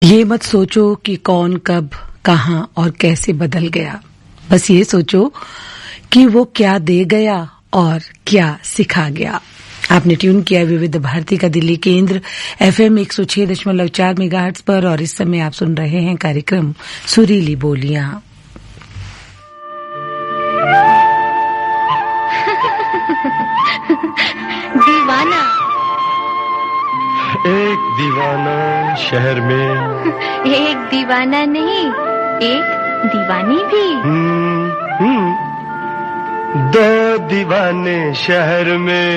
ये मत सोचो कि कौन कब कहाँ और कैसे बदल गया, बस ये सोचो कि वो क्या दे गया और क्या सिखा गया। आपने ट्यून किया विविध भारती का दिल्ली केंद्र FM 106.4 मेगाहर्ट्ज पर और इस समय आप सुन रहे हैं कार्यक्रम सुरीली बोलियां। दीवाना एक दीवाना शहर में, एक दीवाना नहीं, एक दीवानी भी। दो दीवाने शहर में।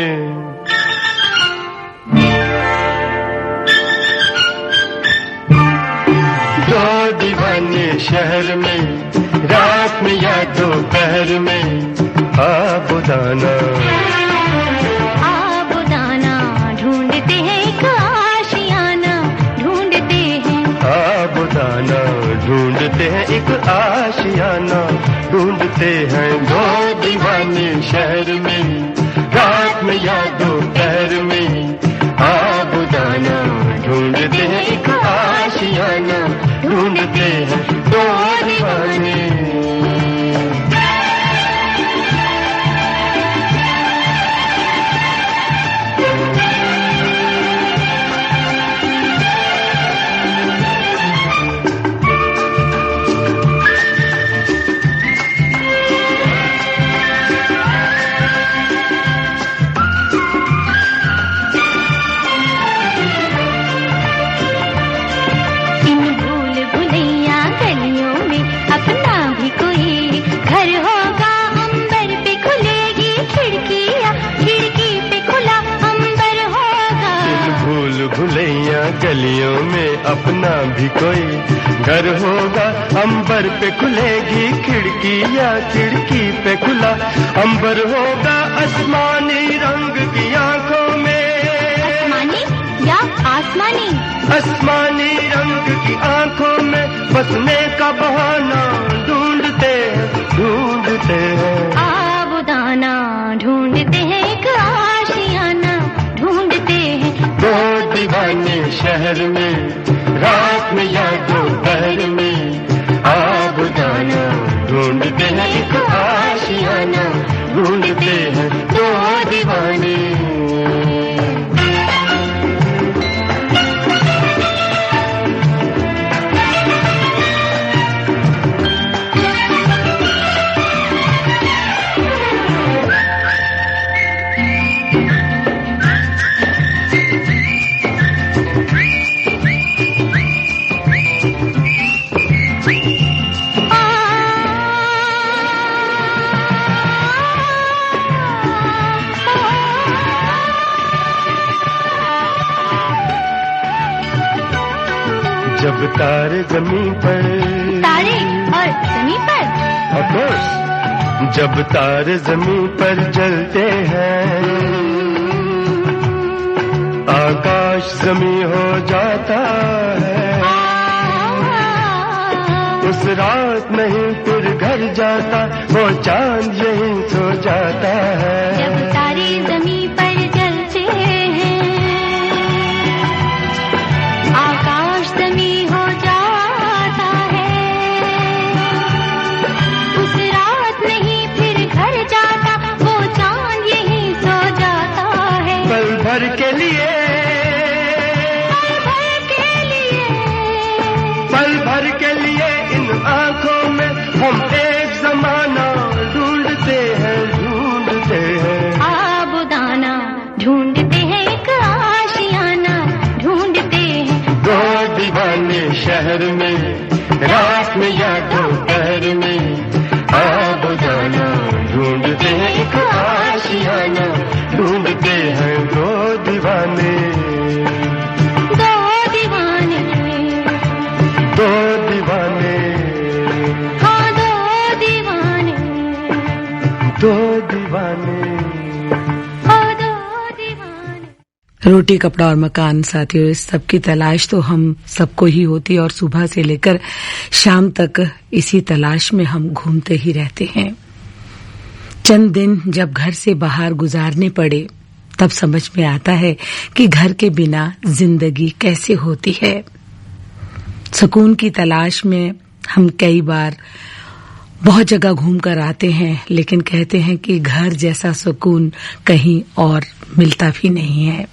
दो दीवाने शहर में, रात में या दोपहर में। आबुदाना ढूंढते हैं एक आशियाना, ढूंढते हैं। आबुदाना ढूंढते हैं एक आशियाना, ढूंढते हैं। दो दीवाने शहर में, रात में या दोपहर में। आबुदाना ढूंढते हैं एक आशियाना, ढूंढते हैं। दो दीवाने। गलियों में अपना भी कोई घर होगा, अंबर पे खुलेगी खिड़की या खिड़की पे खुला अंबर होगा। आसमानी रंग की आंखों में, आसमानी या आसमानी, आसमानी रंग की आंखों में बसने का बहाना ढूंढते हैं, ढूंढते हैं। आबुदाना ढूंढते हैं एक आशियाना, ढूंढते हैं। दो दीवाने शहर में, रात में या दोपहर में। आबुदाना ढूंढते हैं एक आशियाना, ढूंढते हैं। दो दीवाने। जब तारे जमीन पर, तारे और जमीन पर, ऑफ कोर्स। जब तारे जमीन पर जलते हैं, आकाश जमीन हो जाता है। उस रात नहीं फिर घर जाता, वो चांद यहीं सो जाता है। जब तारे जमीन पर जलते हैं, आकाश जमीन हो जाता है। उस रात नहीं फिर घर जाता, वो चांद यहीं सो जाता है। पल भर के लिए, पल भर के लिए, पल भर के लिए इन आंखों में हम एक जमाना ढूंढते हैं, ढूंढते हैं। आबुदाना ढूंढते हैं एक आशियाना, ढूंढते हैं। दो दीवाने शहर में, रात में या दोपहर में। आबुदाना ढूंढते हैं एक आशियाना, ढूंढते हैं। दो दीवाने, दो दीवाने, दो दीवाने, हाँ दो दीवाने, दो दीवाने। हाँ दो दीवाने। रोटी कपड़ा और मकान साथियों, इस सब की तलाश तो हम सबको ही होती है और सुबह से लेकर शाम तक इसी तलाश में हम घूमते ही रहते हैं। चंद दिन जब घर से बाहर गुजारने पड़े तब समझ में आता है कि घर के बिना जिंदगी कैसे होती है। सुकून की तलाश में हम कई बार बहुत जगह घूम कर आते हैं, लेकिन कहते हैं कि घर जैसा सुकून कहीं और मिलता भी नहीं है।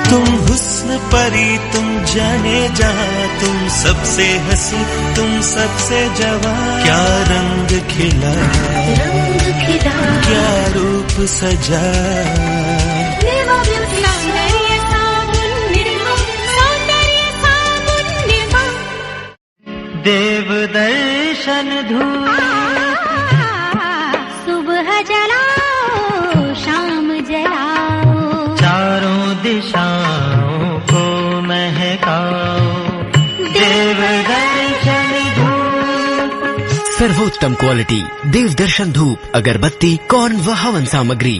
तुम हुस्न परी, तुम जाने जहां, तुम सबसे हंसी, तुम सबसे जवां। क्या रंग खिला, क्या रूप सजा, देव दर्शन धूप, सुबह जलाओ शाम जलाओ, चारों दिशाओं को महकाओ, देव दर्शन धूप। सर्वोत्तम क्वालिटी देव दर्शन धूप, अगरबत्ती, कौन व हवन सामग्री।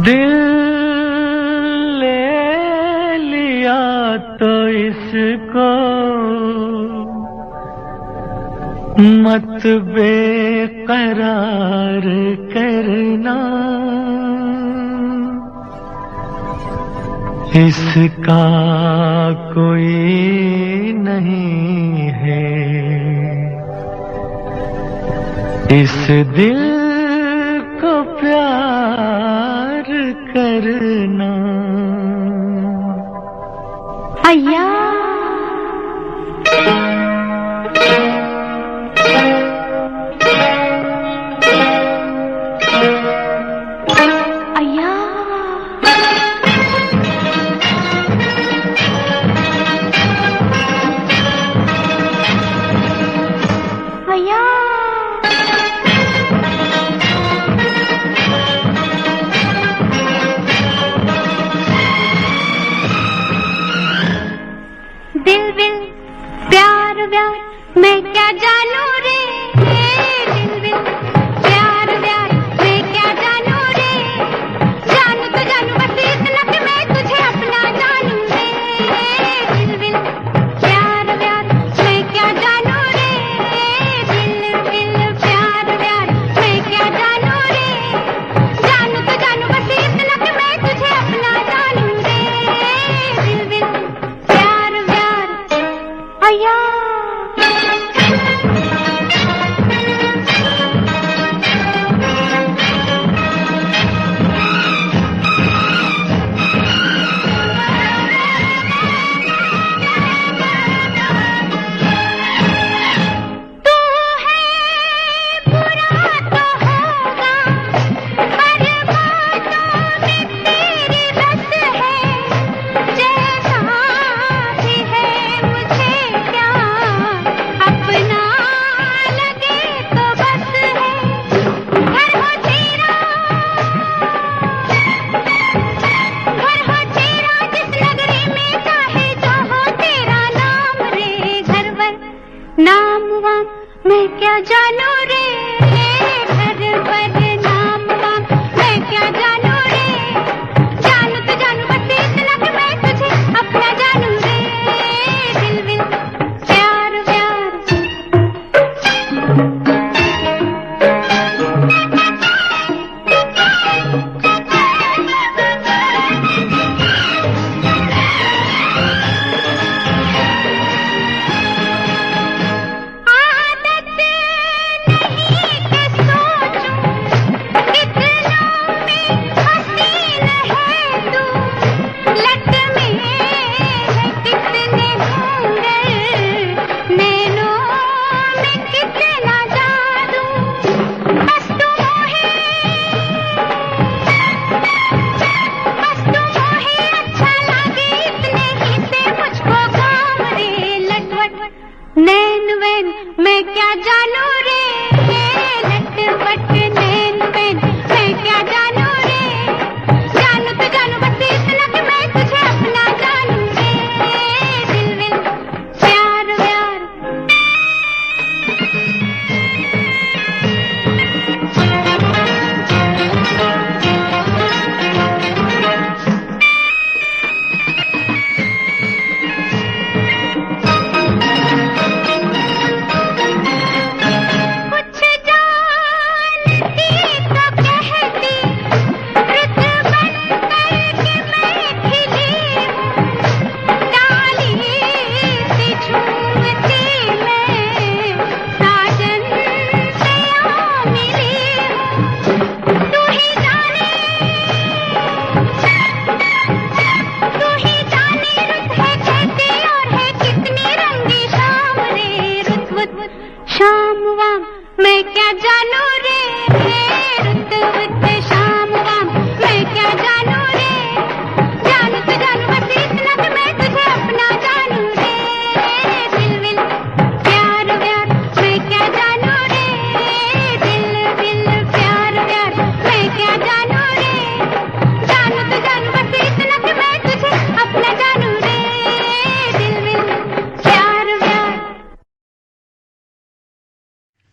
दिल ले लिया तो इसको मत बेकरार करना, इसका कोई नहीं है इस दिल को प्यार करना। अय्या अय्या अय्या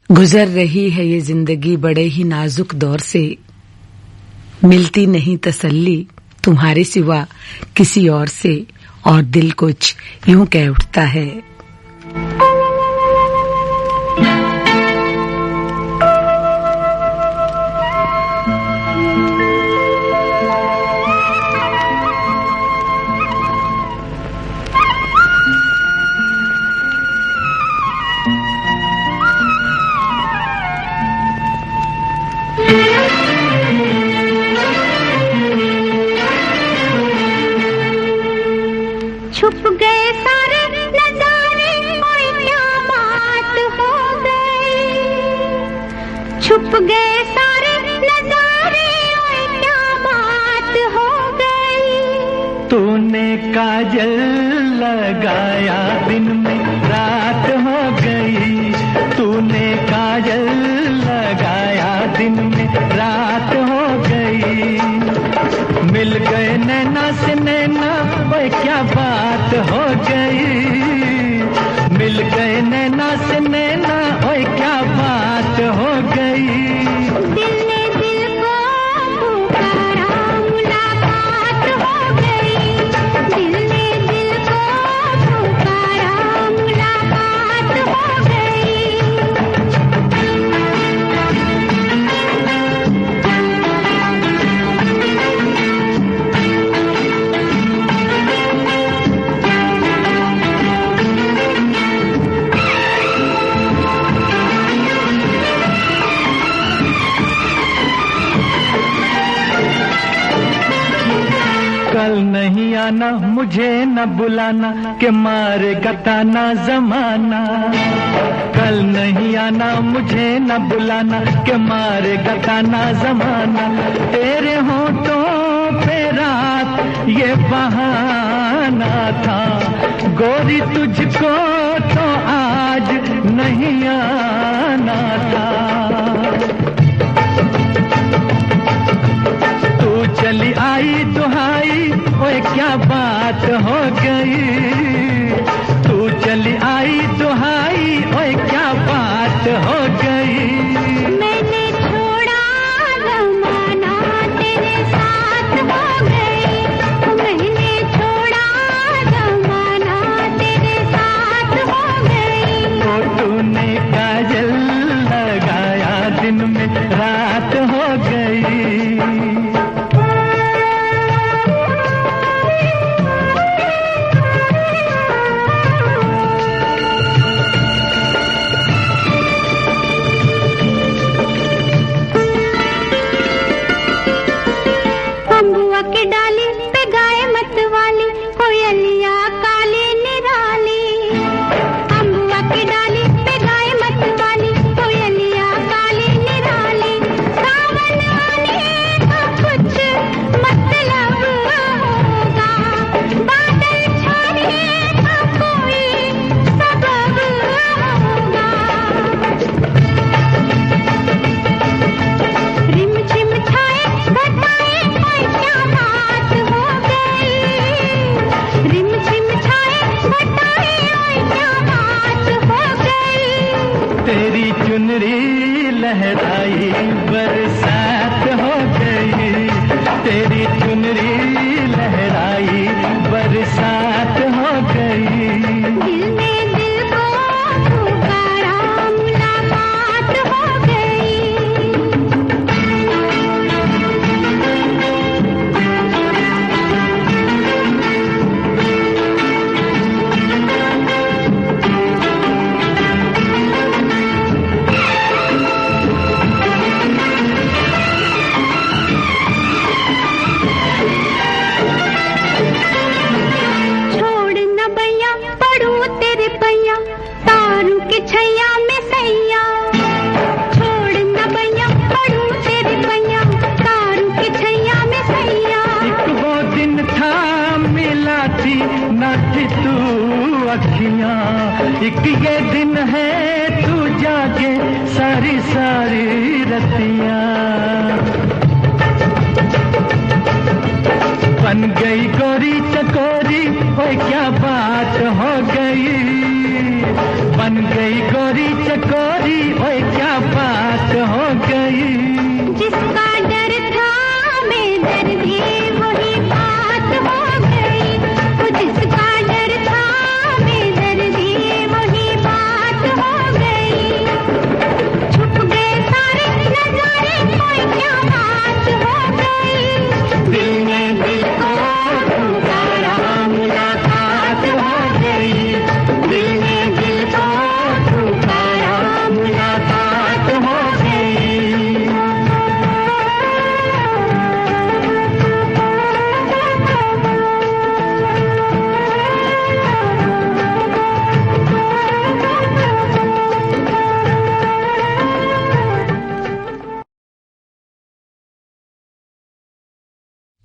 गुजर रही है ये जिंदगी बड़े ही नाजुक दौर से, मिलती नहीं तसल्ली तुम्हारे सिवा किसी और से, और दिल कुछ यूं कह उठता है। छुप गए सारे नजारे, ओए क्या बात हो गई। छुप गए सारे नजारे, ओए क्या बात हो गई। तूने काजल लगाया दिन में रात हो गई। तूने काजल लगाया दिन में रात हो गई। मिल गए नैना से नैना, ओए क्या बात हो गई। मिल गए नैना से नैना, ओए क्या बात हो गई। दिल ने दिल को पुकारा, मुलाकात हो गई। दिल ने दिल को पुकारा, मुलाकात हो गई। कल नहीं आना, मुझे न बुलाना, के मारेगा ताना जमाना। कल नहीं आना, मुझे न बुलाना, के मारेगा ताना जमाना। तेरे होठों पे रात ये बहाना था, गोरी तुझको तो आज नहीं आना था। चली आई दुहाई, ओए क्या बात हो गई। तू चली आई दुहाई, ओए क्या बात हो गई। मैंने छोड़ा जमाना, तेरे साथ हो गई। मैंने छोड़ा जमाना, तेरे साथ हो गई। तो तूने काजल लगाया दिन में रात हो गई। अम्बुआ की डाली पे गाय मत वाली, कोयलिया काली निराली। अम्बुआ की डाली पे गाय मत वाली, कोयलिया काली निराली। सावन आने का कुछ मतलब होगा, बादल छाने का कोई सबब होगा। रिम झिम छाए घटाए, ओए क्या बात हो गई। रिम झिम छाए घटाए, ओए क्या बात हो गई। तेरी चुनरी लहराई बरसात हो गई। तेरी चुनरी लहराई बरसात हो गई। दिल ने दिल को पुकारा, मुलाकात हो गई। छोड़ न भैया, पढ़ूं तेरे पैया, तारू के छैया में सैया। छोड़ न भैया, पढ़ूं तेरे पैया, तारू के छैया में सैया। एक वो दिन था मिला थी न थी तू अखियां। एक ये दिन है तू जागे सारी सारी रतियां। बन गई गोरी चकोरी, ओए क्या बात हो गई। बन बन गई गोरी चकोरी, ओए क्या बात हो गई। जिसका डर था बेदर्दी वही बात हो गई, वो जिसका डर था बेदर्दी वही बात हो गई। छुप गए सारे नजारे, कोई क्या बात हो गई। दिल में दिल को पुकारा, मुलाकात हो गई। दिल में दिल को पुकारा, मुलाकात हो गई।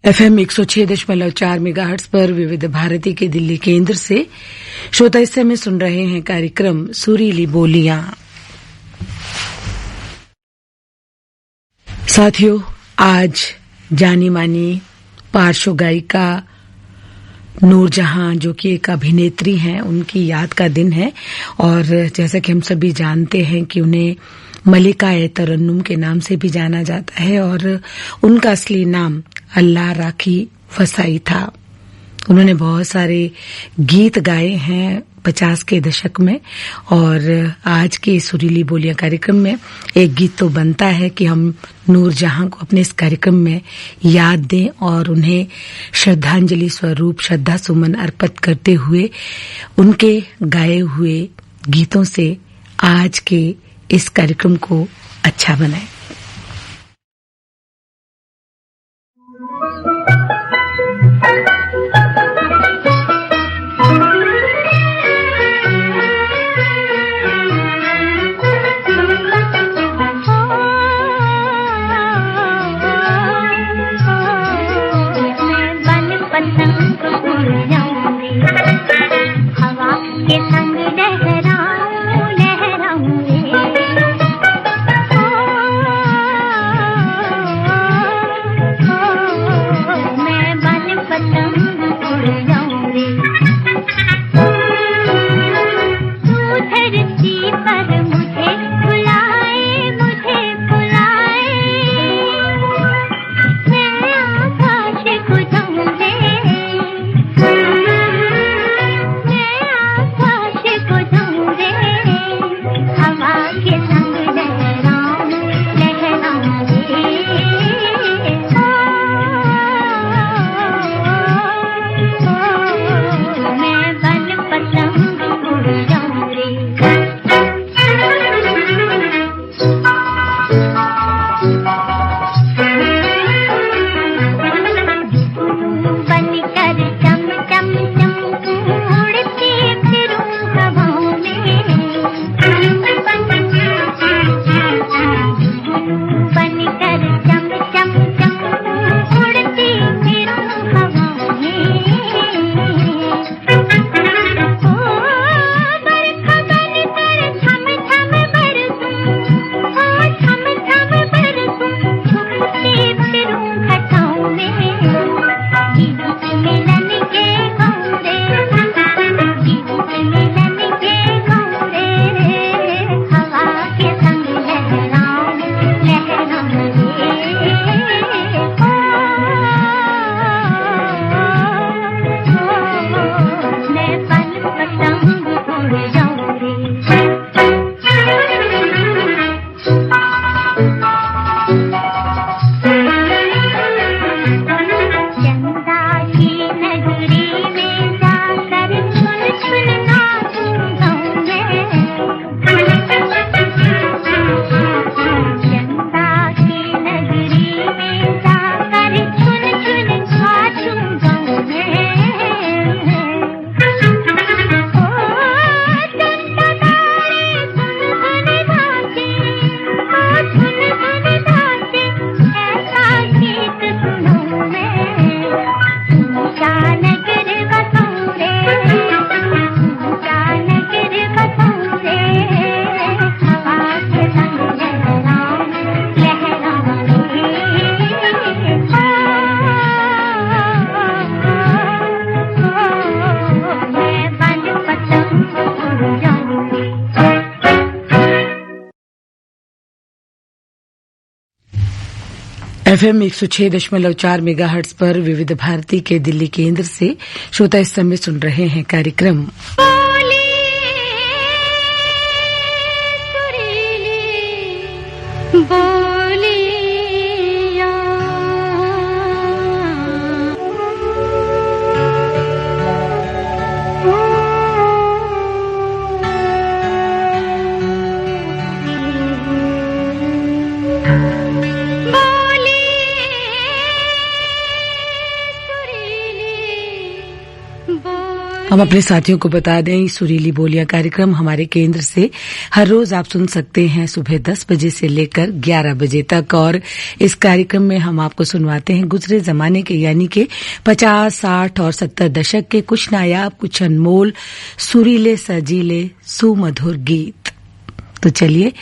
FM 106.4 मेगाहर्ट्ज पर विविध भारती के दिल्ली केंद्र से श्रोता इस समय सुन रहे हैं कार्यक्रम सुरीली बोलियां। साथियों, आज जानी मानी पार्श्व गायिका नूरजहां, जो कि एक अभिनेत्री हैं, उनकी याद का दिन है। और जैसा कि हम सभी जानते हैं कि उन्हें मलिका ए तरन्नुम के नाम से भी जाना जाता है और उनका असली नाम अल्लाह राखी फसाई था। उन्होंने बहुत सारे गीत गाए हैं 50 के दशक में, और आज के सुरीली बोलियां कार्यक्रम में एक गीत तो बनता है कि हम नूरजहां को अपने इस कार्यक्रम में याद दें और उन्हें श्रद्धांजलि स्वरूप श्रद्धा सुमन अर्पित करते हुए उनके गाए हुए गीतों से आज के इस कार्यक्रम को अच्छा बनाएं। हवा के संग लहराऊं लहराऊं रे। FM 106.4 मेगाहर्ट्ज पर विविध भारती के दिल्ली केंद्र से श्रोता इस समय सुन रहे हैं कार्यक्रम हम अपने साथियों को बता दें सुरीली बोलियां कार्यक्रम हमारे केंद्र से हर रोज आप सुन सकते हैं सुबह 10 बजे से लेकर 11 बजे तक और इस कार्यक्रम में हम आपको सुनवाते हैं गुजरे जमाने के यानी कि 50, 60 और 70 दशक के कुछ नायाब कुछ अनमोल सुरीले सजीले सुमधुर गीत। तो चलिए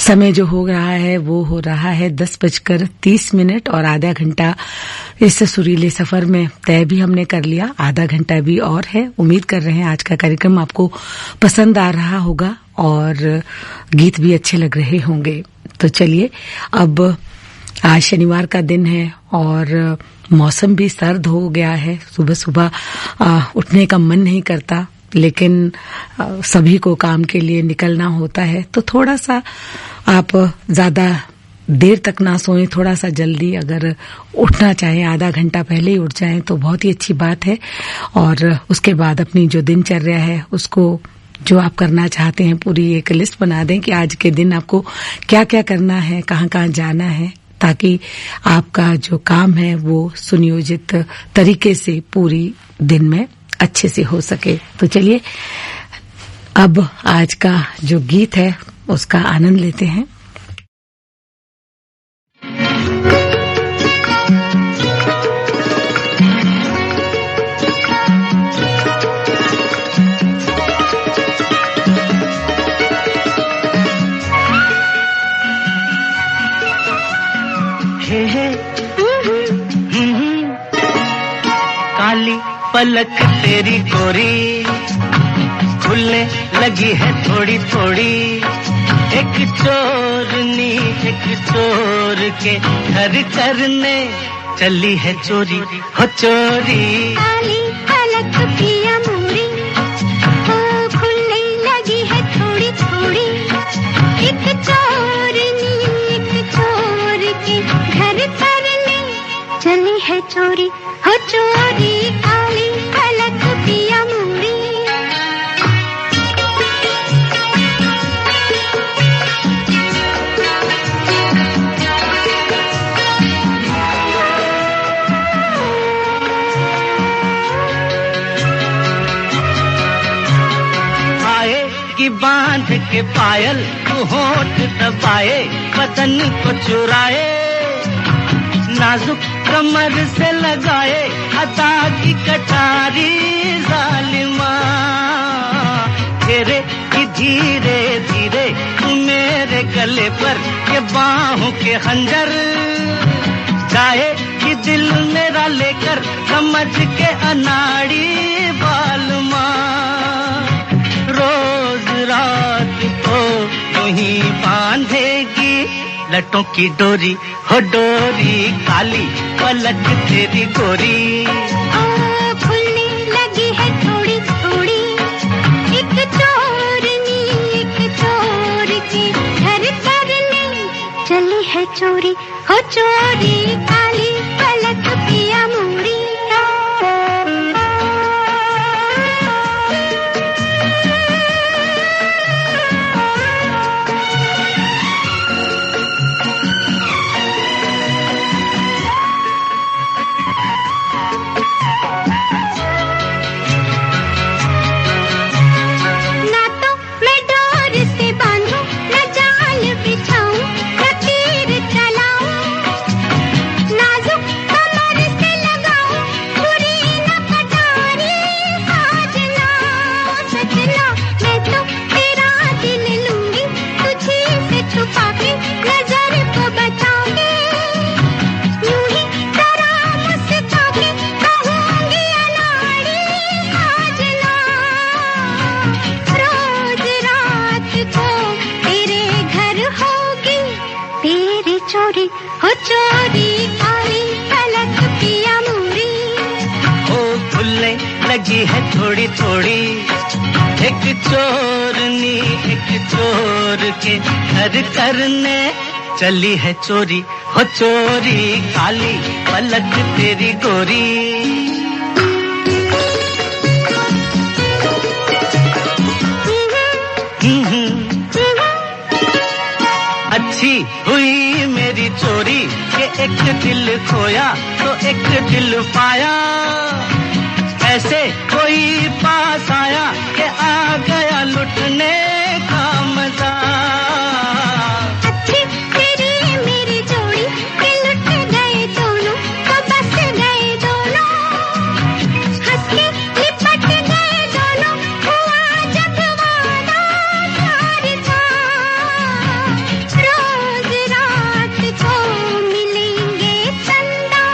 समय जो हो रहा है वो हो रहा है 10:30 और आधा घंटा इस सुरीले सफर में तय भी हमने कर लिया, आधा घंटा भी और है। उम्मीद कर रहे हैं आज का कार्यक्रम आपको पसंद आ रहा होगा और गीत भी अच्छे लग रहे होंगे। तो चलिए अब आज शनिवार का दिन है और मौसम भी सर्द हो गया है, सुबह सुबह उठने का मन नहीं करता, लेकिन सभी को काम के लिए निकलना होता है। तो थोड़ा सा आप ज्यादा देर तक ना सोएं, थोड़ा सा जल्दी अगर उठना चाहें आधा घंटा पहले ही उठ जाएं तो बहुत ही अच्छी बात है। और उसके बाद अपनी जो दिनचर्या है उसको जो आप करना चाहते हैं पूरी एक लिस्ट बना दें कि आज के दिन आपको क्या क्या करना है, कहाँ कहाँ जाना है, ताकि आपका जो काम है वो सुनियोजित तरीके से पूरी दिन में अच्छे से हो सके। तो चलिए अब आज का जो गीत है उसका आनंद लेते हैं। काली पलक तेरी गोरी खुलने लगी है थोड़ी थोड़ी, एक चोरनी एक चोर के घर करने चली है चोरी हो चोरी। काली पलक पिया मोरी खुलने लगी है थोड़ी थोड़ी, एक चोरनी एक चोर के घर करने चली है चोरी हो चोरी। काली पलक पिया मोरी की बांध के पायल तू होठ दबाए बदन को चुराए, नाजुक कमर से लगाए अदा की कटारी जालिमा, तेरे की धीरे धीरे तू मेरे गले पर के बाहों के खंजर जाए कि दिल मेरा लेकर समझ के अनाड़ी बालमा, रोज रात को यूं ही बांधेगी लटों की डोरी हो डोरी। काली पलक तेरी गोरी खुलने लगी है थोड़ी थोड़ी, एक चोरनी एक चोर के घर करने चली है चोरी हो चोरी। काली पलक पिया मोरी नाजुक लगी है थोड़ी थोड़ी। एक चोरनी एक चोर के घर करने चली है चोरी, हो चोरी काली पलक तेरी गोरी। अच्छी हुई मेरी चोरी कि एक दिल खोया तो एक दिल पाया। ऐसे कोई पास आया कि आ गया लुटने का मजा। अच्छी तेरी मेरी जोड़ी कि लुट गए दोनों, तो बस गए दोनों, हंस के लिपट गए दोनों। हुआ जब वादा प्यार था, रोज रात को मिलेंगे चंदा।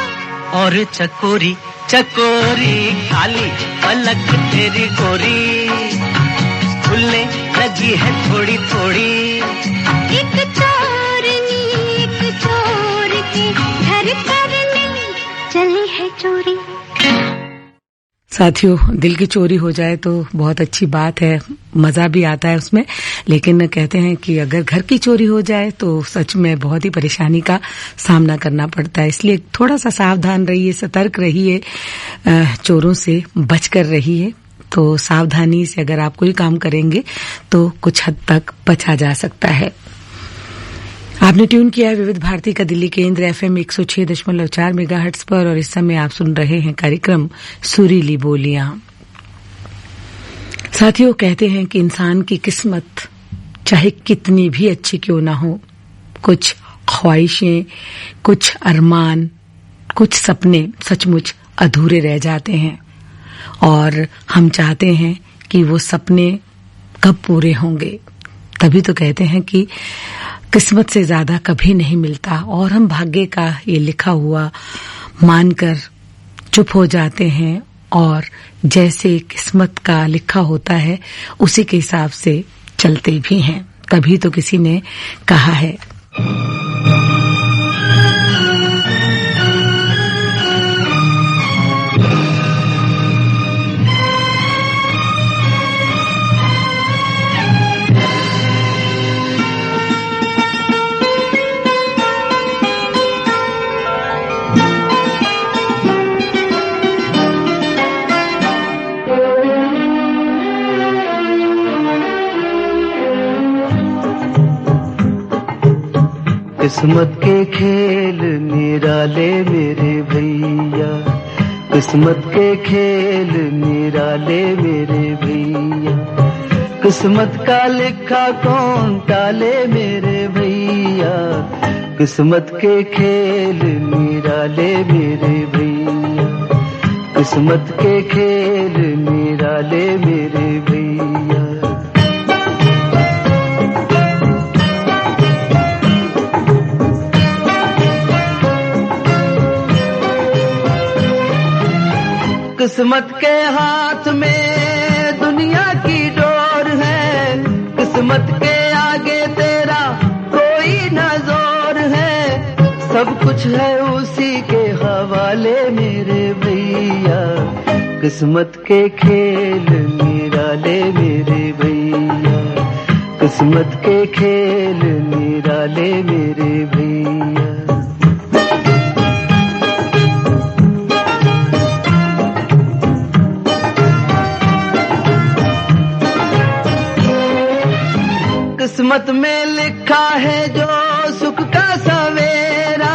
और चकोरी चकोरी काली पलक तेरी गोरी, खुलने लगी है थोड़ी थोड़ी। एक चोरनी एक चोर के घर करने चली है चोरी। साथियों, दिल की चोरी हो जाए तो बहुत अच्छी बात है, मजा भी आता है उसमें, लेकिन कहते हैं कि अगर घर की चोरी हो जाए तो सच में बहुत ही परेशानी का सामना करना पड़ता है। इसलिए थोड़ा सा सावधान रहिए, सतर्क रहिए, चोरों से बचकर रहिए। तो सावधानी से अगर आप कोई काम करेंगे तो कुछ हद तक बचा जा सकता है। आपने ट्यून किया है विविध भारती का दिल्ली केंद्र FM 106.4 मेगाहर्ट्ज पर, और इस समय आप सुन रहे हैं कार्यक्रम सुरीली बोलियां। साथियों, कहते हैं कि इंसान की किस्मत चाहे कितनी भी अच्छी क्यों ना हो, कुछ ख्वाहिशें, कुछ अरमान, कुछ सपने सचमुच अधूरे रह जाते हैं और हम चाहते हैं कि वो सपने कब पूरे होंगे। तभी तो कहते हैं कि किस्मत से ज्यादा कभी नहीं मिलता, और हम भाग्य का ये लिखा हुआ मानकर चुप हो जाते हैं और जैसे किस्मत का लिखा होता है उसी के हिसाब से चलते भी हैं। तभी तो किसी ने कहा है, किस्मत के खेल निराले मेरे भैया, किस्मत के खेल निराले मेरे भैया। किस्मत का लिखा कौन टाले मेरे भैया, किस्मत के खेल निराले मेरे भैया। किस्मत के खेल निराले मेरे भैया। किस्मत के हाथ में दुनिया की डोर है, किस्मत के आगे तेरा कोई न जोर है। सब कुछ है उसी के हवाले मेरे भैया, किस्मत के खेल निराले मेरे भैया। किस्मत के खेल निराले मेरे भैया। किस्मत में लिखा है जो सुख का सवेरा,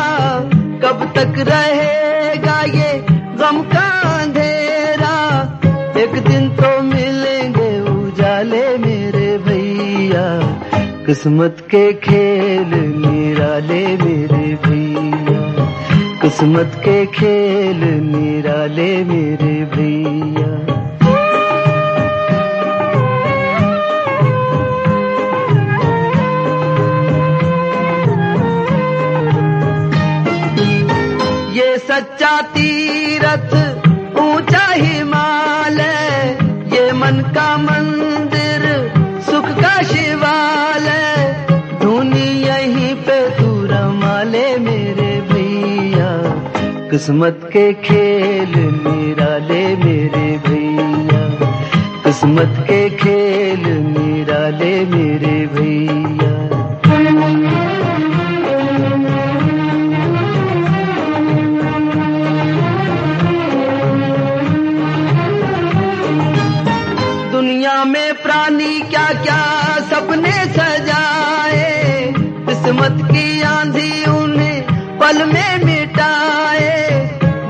कब तक रहेगा ये गम का अंधेरा। एक दिन तो मिलेंगे उजाले मेरे भैया, किस्मत के खेल निराले मेरे भैया। किस्मत के खेल निराले मेरे भैया। सच्चा तीरथ ऊंचा हिमालय, ये मन का मंदिर सुख का शिवालय। धुनी यहीं पे तू रमाले मेरे भैया, किस्मत के खेल निराले मेरे भैया। किस्मत के खेल निराले मेरे भैया। दुनिया में प्राणी क्या क्या सपने सजाए, किस्मत की आंधी उन्हें पल में मिटाए।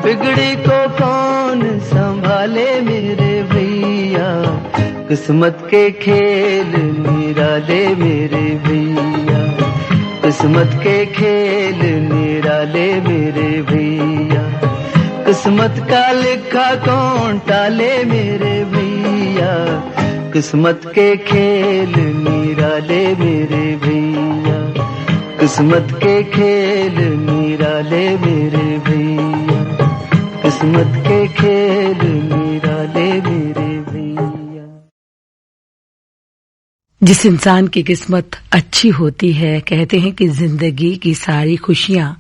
बिगड़ी को कौन संभाले मेरे भैया, किस्मत के खेल निराले मेरे भैया। किस्मत के खेल निराले मेरे भैया। किस्मत का लिखा कौन टाले मेरे भैया, किस्मत के खेल निराले मेरे भैया। किस्मत के खेल निराले मेरे भैया। किस्मत के खेल निराले मेरे भैया। जिस इंसान की किस्मत अच्छी होती है, कहते हैं कि जिंदगी की सारी खुशियां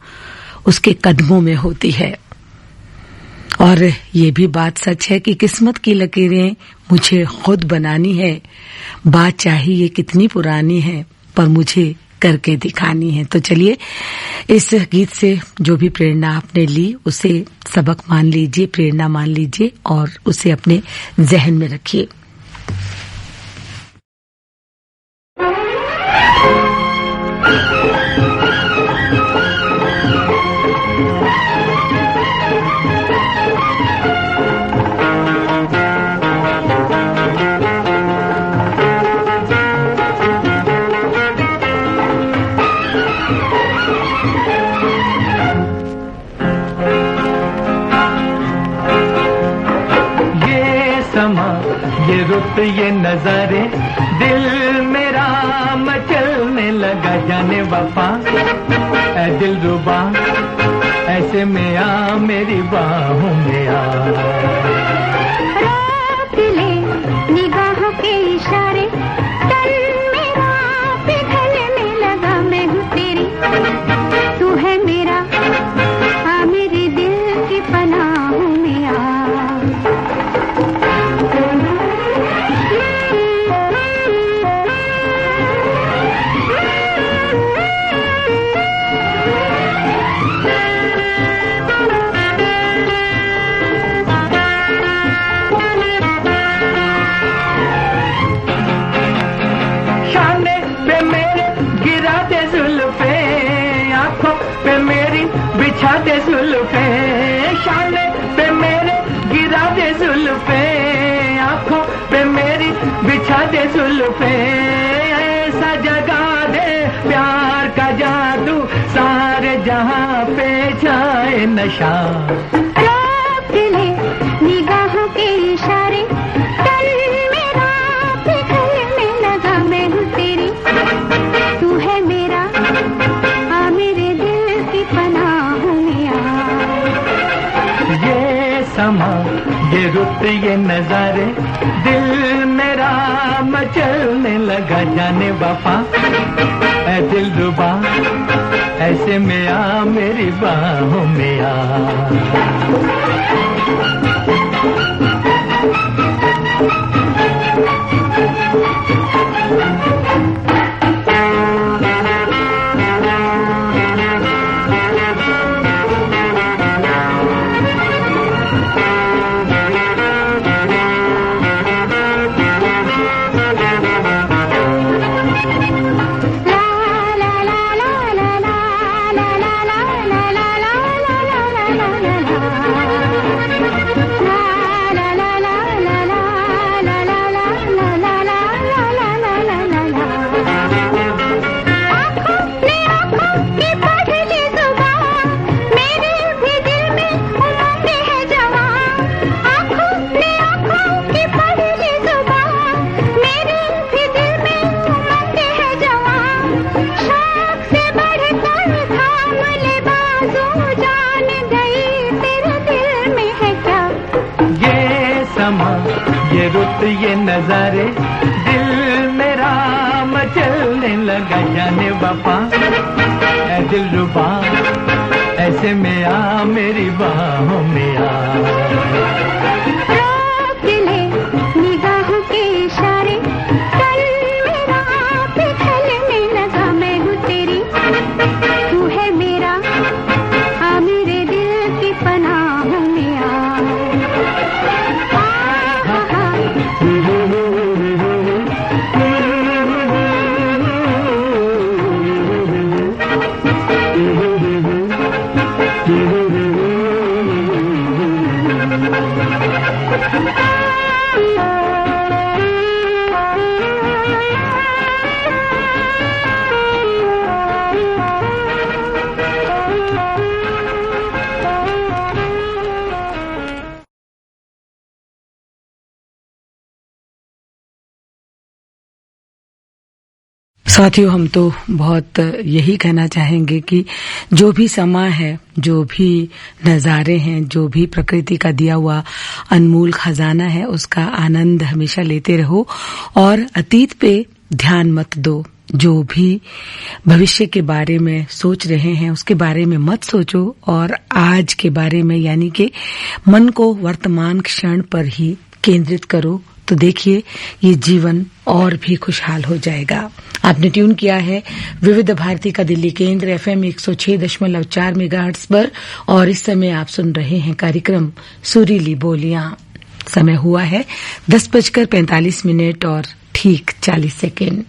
उसके कदमों में होती है। और ये भी बात सच है कि किस्मत की लकीरें मुझे खुद बनानी है। बात चाहे ये कितनी पुरानी है, पर मुझे करके दिखानी है। तो चलिए, इस गीत से जो भी प्रेरणा आपने ली उसे सबक मान लीजिए, प्रेरणा मान लीजिए और उसे अपने जहन में रखिए। ये रुत ये नजारे, दिल मेरा मचलने लगा जाने वफा। ऐ दिल रुबा ऐसे में आ मेरी बाहों में आ। रात ले निगाहों के इशारे, तन मेरा पिघलने लगा। मैं हूँ तेरी, तू है मेरा, आ मेरे दिल की पनाहों में आ। बिछा दे जुल्फे शाने पे मेरे, गिरा दे जुल्फे आंखों पे मेरी, बिछा दे जुल्फे। ऐसा जगा दे प्यार का जादू, सारे जहां पे छाए नशा। रात ले निगाहों के इशारे, तन मेरा पिघलने लगा। मैं हूँ तेरी, तू है मेरा, आ मेरे दिल की पनाहों में आ। ये समा ये रुत ये नजारे, दिल मेरा मचलने लगा जाने वफा। ऐ दिल रुबा ऐसे में आ मेरी बाहों में आ। ये रुत ये नजारे, दिल मेरा मचलने लगा जाने वफा। ऐ दिल रुबा ऐसे में आ मेरी बाहों में आ। रात ले निगाहों के साथियों, हम तो बहुत यही कहना चाहेंगे कि जो भी समा है, जो भी नजारे हैं, जो भी प्रकृति का दिया हुआ अनमोल खजाना है, उसका आनंद हमेशा लेते रहो और अतीत पे ध्यान मत दो। जो भी भविष्य के बारे में सोच रहे हैं उसके बारे में मत सोचो और आज के बारे में, यानी कि मन को वर्तमान क्षण पर ही केंद्रित करो। तो देखिए, ये जीवन और भी खुशहाल हो जाएगा। आपने ट्यून किया है विविध भारती का दिल्ली केंद्र FM 106.4 मेगाहर्ट्ज पर और इस समय आप सुन रहे हैं कार्यक्रम सुरीली बोलियां। समय हुआ है 10:45 और ठीक 40 सेकेंड।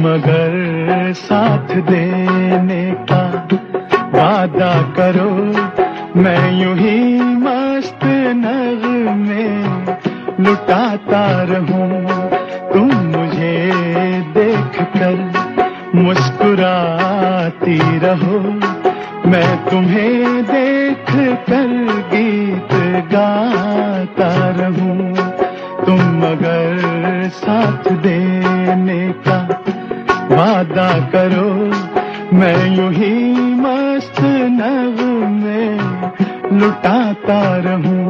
मगर साथ देने का वादा करो, मैं यूं ही मस्त नग़्मे लुटाता रहूं। तुम मुझे देख कर मुस्कुराती रहो, मैं तुम्हें देख कर गीत गाता रहूं। तुम मगर साथ देने का वादा करो, मैं यूं ही मस्त नग़्मे लुटाता रहूं।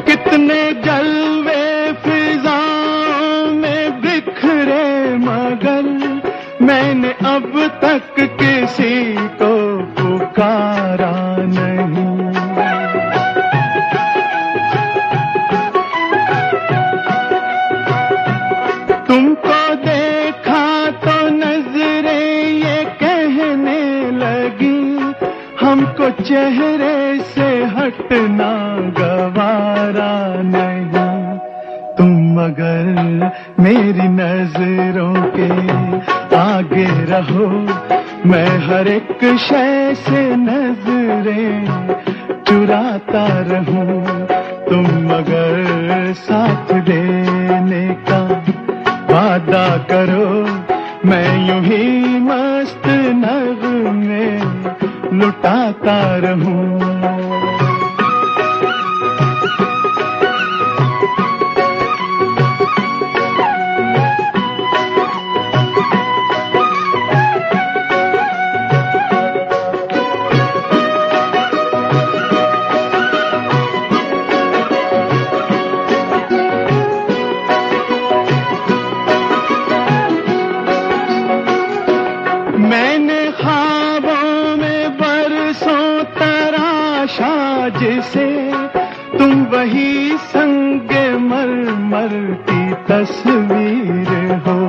कितने जलवे फिजाओं में बिखरे, मगर मैंने अब तक किसी को पुकारा नहीं। तुमको देखा तो नजरें ये कहने लगी, हमको चेहरे से हटना गवारा नहीं। तुम मगर मेरी नजरों के आगे रहो, मैं हर एक शय से नजरें चुराता रहूं। तुम मगर साथ देने का वादा करो, मैं यूं ही मस्त नग़्मे लुटाता रहूं। मैंने ख्वाबों में बरसों तराशा जिसे, तुम वही संगे मरमर की तस्वीर हो।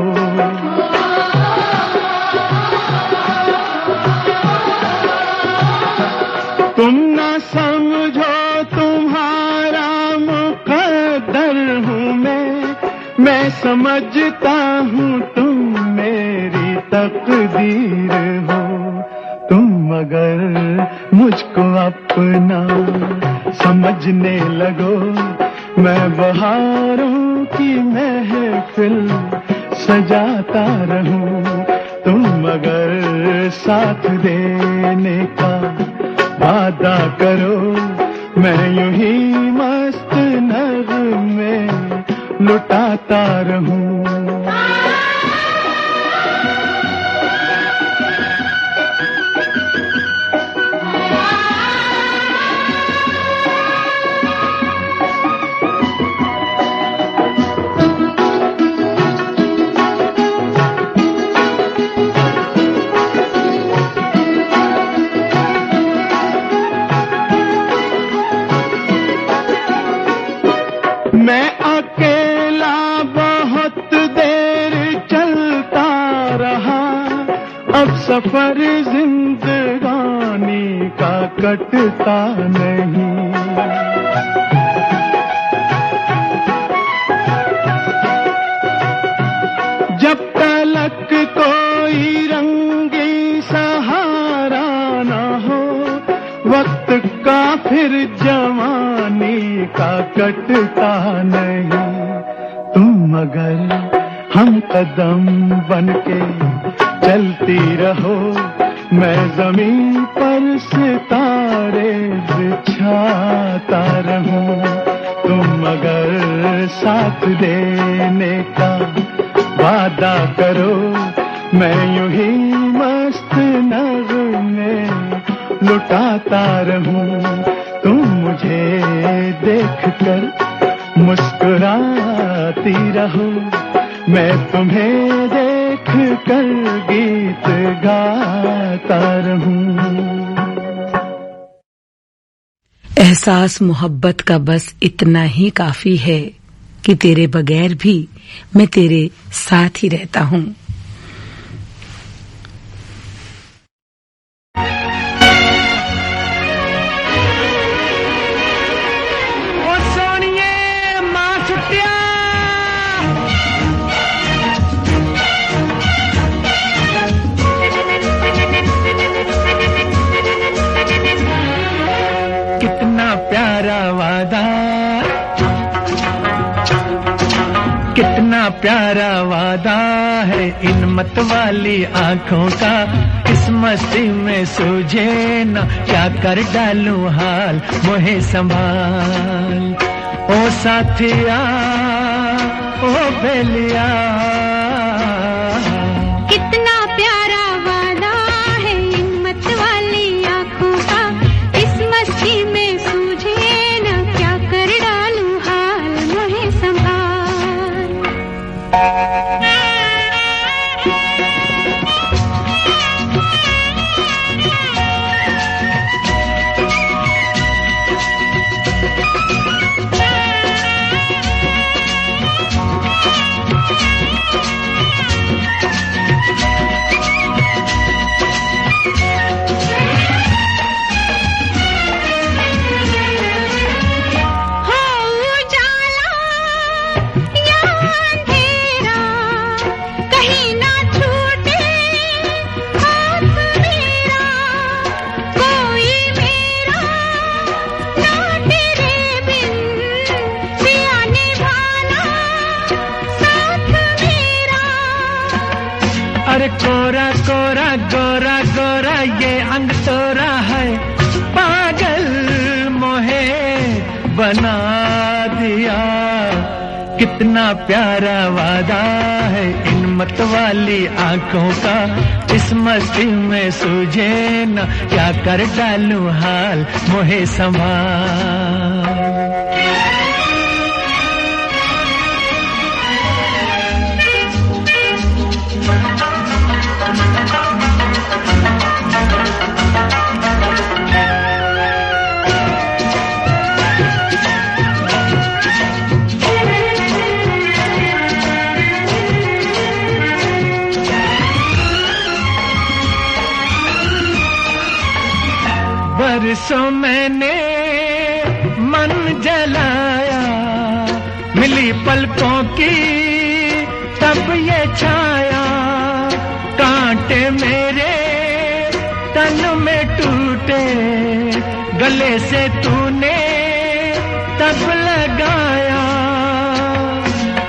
मैं समझता हूँ तुम मेरी तकदीर हो, तुम मगर मुझको अपना समझने लगो, मैं बहारों की महफिल सजाता रहूं, तुम मगर साथ देने का वादा करो, मैं यूं ही मस्त नगमे लुटाता रहूं। मैं अकेला बहुत देर चलता रहा, अब सफर जिंदगानी का कटता नहीं। जब तलक कोई रंगी सहारा न हो, वक्त का फिर जवानी का कटता नहीं। तुम मगर हम कदम बनके चलती रहो, मैं जमीन पर सितारे बिछाता रहूं, तुम मगर साथ देने का वादा करो, मैं यूं ही मस्त नगमे लुटाता रहूं, तुम मुझे देखकर मुस्कुराती रहो, मैं तुम्हें देखकर गीत गाता रहूं। एहसास मोहब्बत का बस इतना ही काफी है कि तेरे बगैर भी मैं तेरे साथ ही रहता हूँ। कितना प्यारा वादा है इन मत वाली आंखों का, इस मस्ती में सूझे न क्या कर डालूं हाल, मोहे संभाल ओ साथिया ओ बेलिया। कितना प्यारा वादा है इन मत वाली आंखों का, इस मस्ती में सूझे न क्या कर डालूं हाल, मोहे संभाल। अरे कोरा कोरा गोरा गोरा ये अंग तोरा है, पागल मोहे बना दिया। कितना प्यारा वादा है इन मत वाली आंखों का, इस मस्ती में सूझे न क्या कर डालूं हाल, मोहे संभाल। बरसों मैंने मन जलाया, मिली पलकों की छाया, कांटे मेरे तन में टूटे, गले से तूने तब लगाया।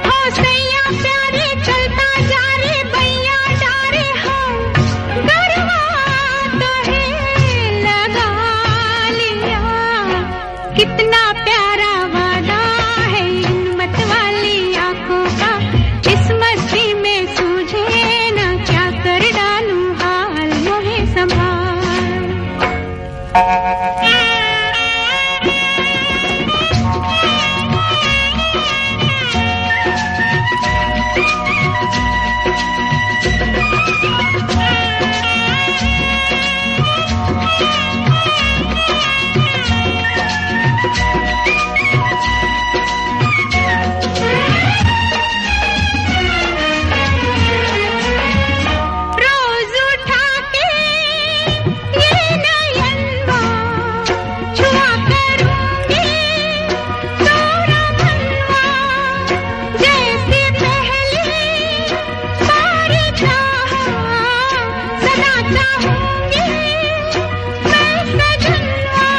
हो सैया प्यारे चलता जा रे भैया डारे हो, गरबा तो है लगा लिया। कितना प्यारा वादा है इन मत वाली आंखों का, इस मस्ती में सूझे ना क्या कर डालूं हाल मोहे संभाल। रोज उठा के ये नयनवा छुआ करूंगी तोरा मनवा, जैसे पहले बार चाहा सदा चाहूंगी मैं सजनवा।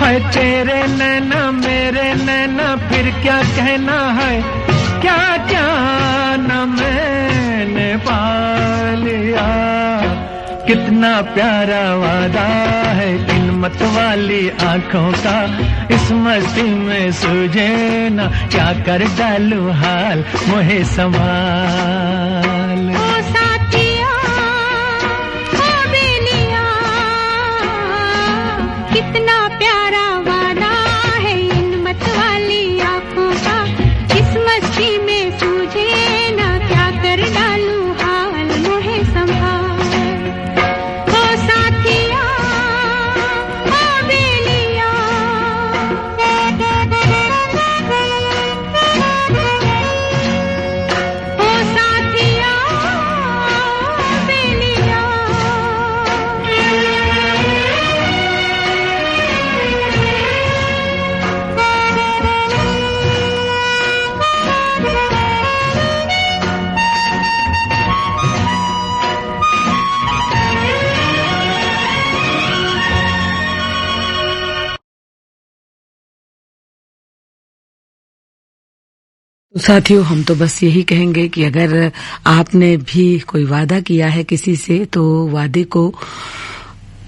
है तेरे नैना मेरे नैना फिर क्या कहना है, क्या क्या न मैंने पा लिया। कितना प्यारा वादा है इन मत वाली आंखों का, इस मस्ती में सूझे ना क्या कर डालूं हाल मोहे संभाल। ओ साथिया ओ बेलिया, कितना प्यारा वादा है इन मत वाली आंखों का, इस मस्ती में सूझे ना क्या कर डालूं हाल मोहे संभाल। ओ साथिया ओ बेलिया, ओ साथिया ओ बेलिया। तो साथियों, हम तो बस यही कहेंगे कि अगर आपने भी कोई वादा किया है किसी से, तो वादे को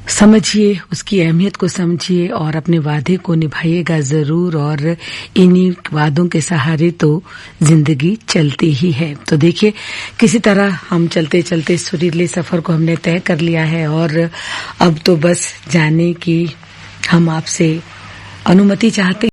समझिए, उसकी अहमियत को समझिए और अपने वादे को निभाइएगा जरूर। और इन्हीं वादों के सहारे तो जिंदगी चलती ही है। तो देखिए, किसी तरह हम चलते चलते सुरीले सफर को हमने तय कर लिया है और अब तो बस जाने की हम आपसे अनुमति चाहते